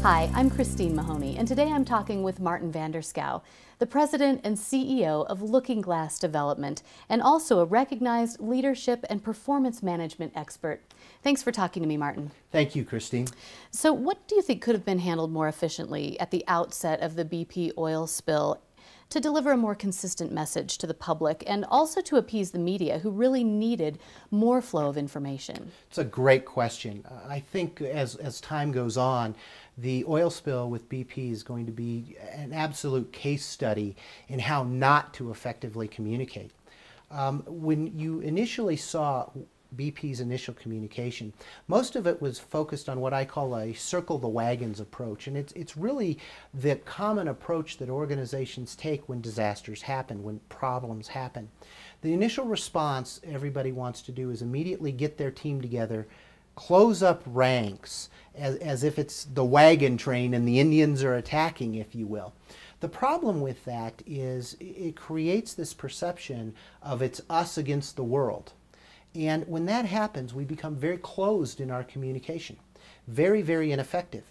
Hi, I'm Christine Mahoney, and today I'm talking with Martin VanDerSchouw, the president and CEO of Looking Glass Development, and also a recognized leadership and performance management expert. Thanks for talking to me, Martin. Thank you, Christine. So what do you think could have been handled more efficiently at the outset of the BP oil spill to deliver a more consistent message to the public and also to appease the media, who really needed more flow of information? It's a great question. I think as time goes on, the oil spill with BP is going to be an absolute case study in how not to effectively communicate. When you initially saw BP's initial communication, most of it was focused on what I call a circle the wagons approach, and it's really the common approach that organizations take when disasters happen, when problems happen. The initial response everybody wants to do is immediately get their team together, close up ranks as if it's the wagon train and the Indians are attacking, if you will. The problem with that is it creates this perception of it's us against the world. And when that happens, we become very closed in our communication, very, very ineffective.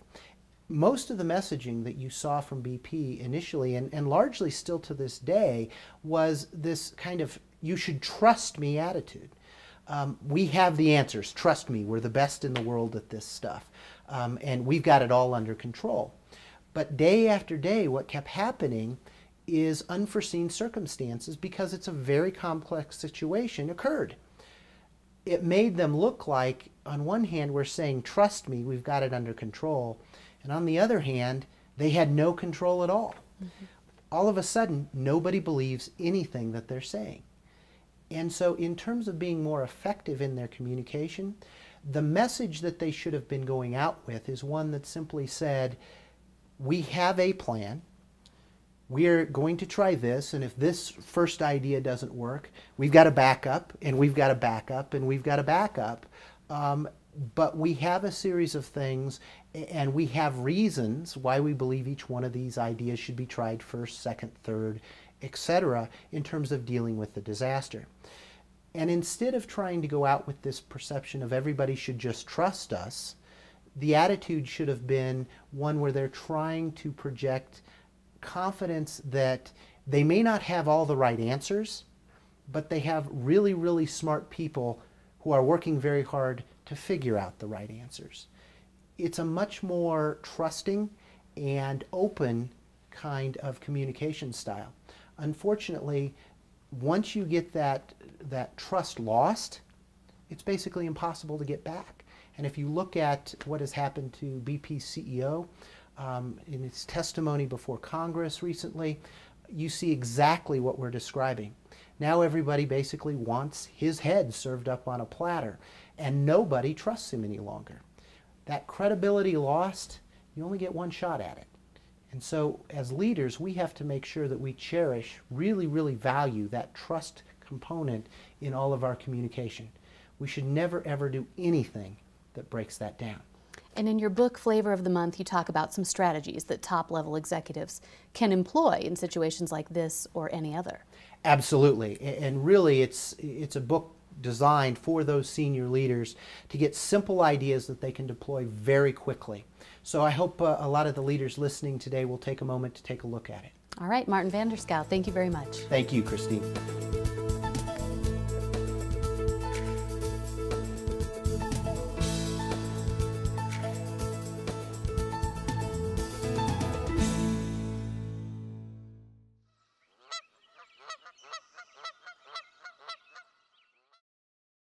Most of the messaging that you saw from BP initially, and largely still to this day, was this kind of "you should trust me" attitude. We have the answers, trust me, we're the best in the world at this stuff, and we've got it all under control. But day after day, what kept happening is unforeseen circumstances, because it's a very complex situation, occurred. It made them look like, on one hand, we're saying, trust me, we've got it under control. And on the other hand, they had no control at all. Mm-hmm. All of a sudden, nobody believes anything that they're saying. And so in terms of being more effective in their communication, the message that they should have been going out with is one that simply said, we have a plan. We're going to try this, and if this first idea doesn't work, we've got a backup, and we've got a backup, and we've got a backup. But we have a series of things, and we have reasons why we believe each one of these ideas should be tried first, second, third, etc., in terms of dealing with the disaster. And instead of trying to go out with this perception of everybody should just trust us, the attitude should have been one where they're trying to project confidence that they may not have all the right answers, but they have really, really smart people who are working very hard to figure out the right answers. It's a much more trusting and open kind of communication style. Unfortunately, once you get that trust lost, it's basically impossible to get back. And if you look at what has happened to BP's CEO, in his testimony before Congress recently, you see exactly what we're describing. Now everybody basically wants his head served up on a platter, and nobody trusts him any longer. That credibility lost, you only get one shot at it. And so as leaders, we have to make sure that we cherish, really, really value that trust component in all of our communication. We should never, ever do anything that breaks that down. And in your book, Flavor of the Month, you talk about some strategies that top-level executives can employ in situations like this or any other. Absolutely. And really, it's a book designed for those senior leaders to get simple ideas that they can deploy very quickly. So I hope a lot of the leaders listening today will take a moment to take a look at it. All right, Martin VanDerSchouw, thank you very much. Thank you, Christine.